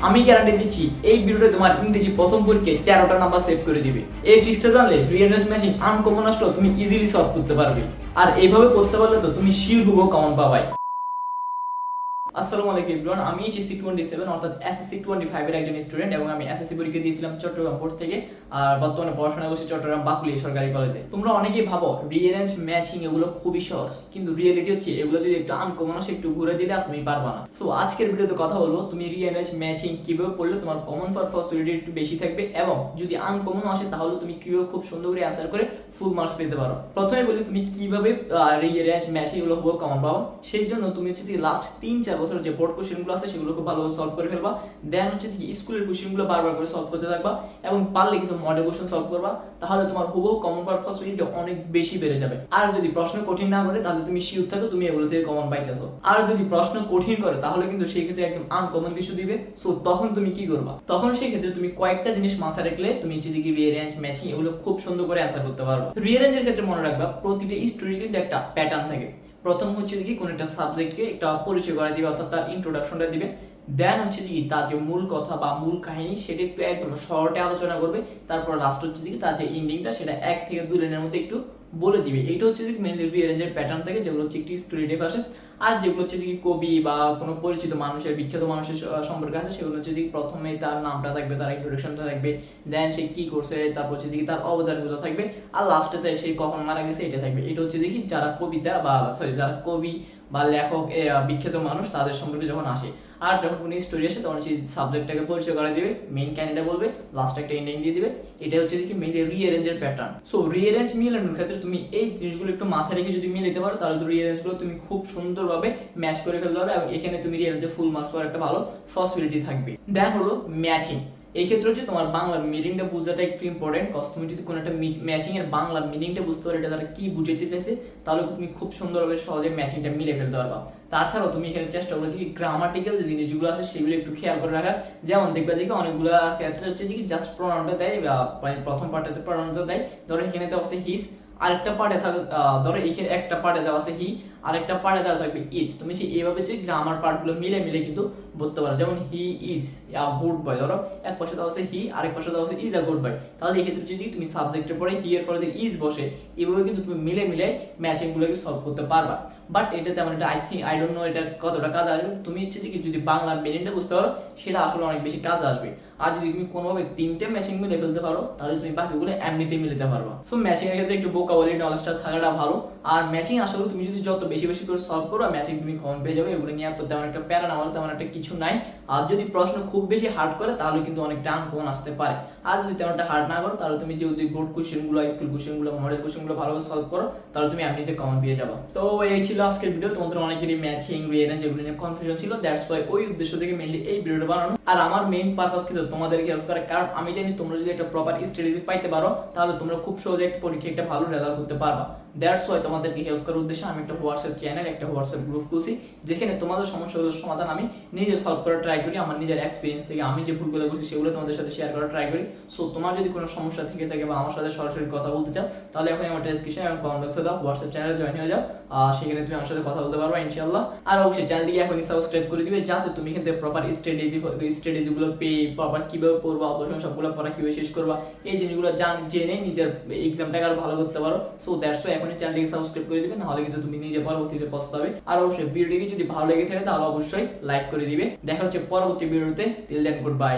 আমি গ্যারান্টি দিচ্ছি এই ভিডিওতে তোমার ইংরেজি প্রথম পরীক্ষায় 13টা নাম্বার সেভ করে দিবে। এই ট্রিক্সটা জানলে রিয়েলনেস ম্যাচিং আনকমন আসলেও তুমি ইজিলি সলভ করতে পারবে। আর এইভাবে করতে পারলে তো তুমি শিওর হবো কমন পাবাই। আসসালামু আলাইকুম এভরিওয়ান, আমি এইচএসসি 27 অর্থাৎ এসএসসি 25 এর একজন স্টুডেন্ট এবং আমি এসএসসি পরীক্ষা দিয়েছিলাম চট্টগ্রাম বোর্ড থেকে। আর বর্তমানে পড়াশোনা করছি চট্টগ্রাম বাকুলি সরকারি কলেজে। তোমরা অনেকেই ভাবো রিয়েরেঞ্জ ম্যাচিং এগুলো খুবই সহজ, কিন্তু রিয়েলিটি হচ্ছে এগুলো যদি একটু আনকমন আসে একটু ঘুরে দিলে তুমি পারবা না। সো আজকের ভিডিওতে কথা বলবো তুমি রিয়েরেঞ্জ ম্যাচিং কিভাবে পড়লে তোমার কমন ফর পসিবিলিটি একটু বেশি থাকবে এবং যদি আনকমন আসে তাহলে তুমি কিভাবে খুব সুন্দর করে অ্যান্সার করে ফুল মার্কস পেতে পারো। প্রথমে বলি তুমি কিভাবে রিয়েরেঞ্জ ম্যাচিং এগুলো হবো কমন পাবো। সেই জন্য তুমি হচ্ছে লাস্ট 3-4 বছর যে বোর্ড কোশ্চেন আছে সেগুলো খুব ভালোভাবে সলভ করে ফেলবা। দেন হচ্ছে স্কুলের কোশ্চেনগুলো বারবার করে সলভ করতে থাকবা এবং পারলে কিছু মডেল কোশ্চেন সলভ করবা, তাহলে তোমার হুবহু কমন পাওয়ার পসিবিলিটি অনেক বেশি বেড়ে যাবে। আর যদি প্রশ্ন কঠিন না করে তাহলে তুমি শিওর থাকো তুমি এগুলো থেকে কমন পাইতেছো। আর যদি প্রশ্ন কঠিন করে তাহলে কিন্তু সেই ক্ষেত্রে একদম আনকমন কিছু দিবে। সো তখন তুমি কি করবা? তখন সেই ক্ষেত্রে তুমি কয়েকটা জিনিস মাথায় রাখলে তুমি হচ্ছে কি রিয়ারেঞ্জ ম্যাচিং এগুলো খুব সুন্দর করে অ্যান্সার করতে পারবা। রিয়ারেঞ্জের ক্ষেত্রে মনে রাখবা প্রতিটা স্টোরির কিন্তু একটা প্যাটার্ন থাকে। প্রথম হচ্ছে কি কোন একটা সাবজেক্টকে একটা পরিচয় করা দিবে অর্থাৎ তার ইন্ট্রোডাকশনটা দিবে। দেন হচ্ছে কি তার যে মূল কথা বা মূল কাহিনী সেটা একটু একদম শর্টে আলোচনা করবে। তারপর লাস্ট হচ্ছে কি তার যে এন্ডিংটা সেটা 1 থেকে 2 লাইনের মধ্যে একটু বলে দিবে। এটা হচ্ছে কি মেইনলি রিয়ারেঞ্জের প্যাটার্ন থাকে, যেগুলো হচ্ছে একটি স্টোরি টাইপ আসে। আর যেগুলো হচ্ছে কি কবি বা কোনো পরিচিত মানুষের বিখ্যাত মানুষের সম্পর্কে আছে সেগুলো হচ্ছে কি প্রথমে তার নামটা থাকবে, তার ইন্ট্রোডাকশনটা থাকবে, দেন সে কি করছে, তারপর হচ্ছে কি তার অবদানগুলো থাকবে, আর লাস্টেতে সে কখন মারা গেছে এটা থাকবে। এটা হচ্ছে দেখি যারা কবিতা বা যারা কবি বা লেখক বিখ্যাত মানুষ তাদের সম্পর্কে যখন আসে। আর যখন কোনো স্টোরি আসে তখন সেই সাবজেক্টটাকে পরিচয় করে দিবে, মেইন ক্যান্ডিডেট বলবে, লাস্ট একটা এন্ডিং দিয়ে দিবে। এটা হচ্ছে কি মেইনলি রিয়ারেঞ্জের প্যাটার্ন। সো রিয়ারেঞ্জ মিলানোর ক্ষেত্রে তুমি এই জিনিসগুলো একটু মাথায় রেখে যদি মিলাতে পারো তাহলে তো রিয়ারেঞ্জগুলো তুমি খুব সুন্দরভাবে ম্যাচ করে ফেলতে পারবে এবং এখানে তুমি রিয়ারেঞ্জে ফুল মার্কস পাওয়ার একটা ভালো পসিবিলিটি থাকবে। দেন হলো ম্যাচিং। এই ক্ষেত্রে হচ্ছে তোমার বাংলা মিনিংটা বোঝাটা একটু ইম্পর্টেন্ট। কজ তুমি যদি কোনো একটা ম্যাচিং এর বাংলা মিনিংটা বুঝতে পারো এটা তারা কি বুঝাইতে চাইছে তাহলে তুমি খুব সুন্দরভাবে সহজে ম্যাচিংটা মিলে ফেলতে পারবা। তাছাড়াও তুমি এখানে চেষ্টা করেছি গ্রামাটিক্যাল যে জিনিসগুলো আছে সেগুলো একটু খেয়াল করে রাখার। যেমন দেখবে যে অনেকগুলো ক্ষেত্রে হচ্ছে কি জাস্ট প্রনাউনটা দেয়, প্রথম পার্টটাতে প্রনাউনটা দেয়। ধরো এখানে তো আছে হিস, আরেকটা পার্টে থাকে ধরো এখানে একটা পার্টে দেওয়া আছে হি, আরেকটা পার্টে দেওয়া থাকবে ইজ। তুমি এইভাবে যে গ্রামার পার্টগুলো মিলে মিলে কিন্তু বলতে পারো। যেমন he is a good boy, ধরো এক পাশে দেওয়া আছে হি, আরেক পাশে দেওয়া আছে ইজ আ গুড বয়, তাহলে এই ক্ষেত্রে যদি তুমি সাবজেক্টের পরে হি এর পরে যে ইজ বসে এইভাবে কিন্তু তুমি মিলে মিলে ম্যাচিং গুলোকে সলভ করতে পারবা। বাট এটা তেমন একটা আই ডোন্ট নো এটা কতটা কাজ আসবে। তুমি হচ্ছে কি যদি বাংলার মিনিংটা বুঝতে পারো সেটা আসলে অনেক বেশি কাজ আসবে। আর যদি তুমি কোনোভাবে 3টে ম্যাচিং মিলে ফেলতে পারো তাহলে তুমি বাকিগুলো এমনিতে মিলাতে পারবা। সো ম্যাচিং এর ক্ষেত্রে একটু ভোকাবুলারি নলেজটা থাকাটা ভালো। আর ম্যাচিং আসলে তুমি যদি যত বেশি বেশি করে সলভ করো ম্যাচিং তুমি কমন পেয়ে যাবে। এগুলো নিয়ে তো তেমন একটা প্যারা না হলে তেমন একটা কিছু নাই। আর যদি প্রশ্ন খুব বেশি হার্ড করে তাহলে কিন্তু অনেক টান কমন আসতে পারে। আর যদি তেমন একটা হার্ড না করো তাহলে তুমি যদি বোর্ড কোশ্চেনগুলো, স্কুল কোশ্চেনগুলো, মডেল কোশ্চেনগুলো ভালোভাবে সলভ করো তাহলে তুমি এমনিতে কমন পেয়ে যাবে। তো এই ছিল আজকের ভিডিও। তোমাদের অনেকেরই ম্যাচিং রিয়ারেঞ্জ এগুলো নিয়ে কনফিউশন ছিল, দ্যাটস ওয়াই ওই উদ্দেশ্য থেকে মেইনলি এই ভিডিওটা বানানো। আর আমার মেইন পারপাস কিন্তু তোমাদেরকে হেল্প করা, কারণ আমি জানি তোমরা যদি একটা প্রপার স্ট্র্যাটেজি পাইতে পারো তাহলে তোমরা খুব সহজে একটা পরীক্ষা একটা ভালো রেজাল্ট করতে পারবা। দ্যাটস ওয়াই তোমাদেরকে হেল্প করার উদ্দেশ্যে আমি একটা হোয়াটসঅ্যাপ চ্যানেল, একটা হোয়াটসঅ্যাপ গ্রুপ খুলছি যেখানে তোমাদের সমস্যাগুলোর সমাধান আমি নিজে সলভ করার ট্রাই করি। আমার নিজের এক্সপিরিয়েন্স থেকে আমি যে ভুলগুলো করছি সেগুলো তোমাদের সাথে শেয়ার করার ট্রাই করি। সো তোমার যদি কোনো সমস্যা থেকে থাকে বা আমার সাথে সরাসরি কথা বলতে চাও তাহলে এখন আমার ডেসক্রিপশন এবং কমেন্ট বক্সে দাও, হোয়াটসঅ্যাপ চ্যানেলে জয়েন হয়ে যাও। সেখানে তুমি আমার সাথে কথা বলতে পারবা ইনশাআল্লাহ। আর অবশ্যই চ্যানেলটিকে এখনই সাবস্ক্রাইব করে দিবে যাতে তুমি এখান থেকে প্রপার স্ট্র্যাটেজিগুলো পেয়ে প্রপার কিভাবে পড়বা, অবশ্যই সবগুলো পড়া কিভাবে শেষ করবা এই জিনিসগুলো জেনে নিজের এক্সামটাকে আরো ভালো করতে পারো। সো দ্যাটস ওয়াই এখনই চ্যানেলটিকে সাবস্ক্রাইব করে দিবে, নাহলে কিন্তু তুমি নিজে পরবর্তীতে পস্তাবে। আর অবশ্যই ভিডিওটি যদি ভালো লেগে থাকে তাহলে অবশ্যই লাইক করে দিবে। দেখা হচ্ছে পরবর্তী ভিডিওতে। Till then good bye.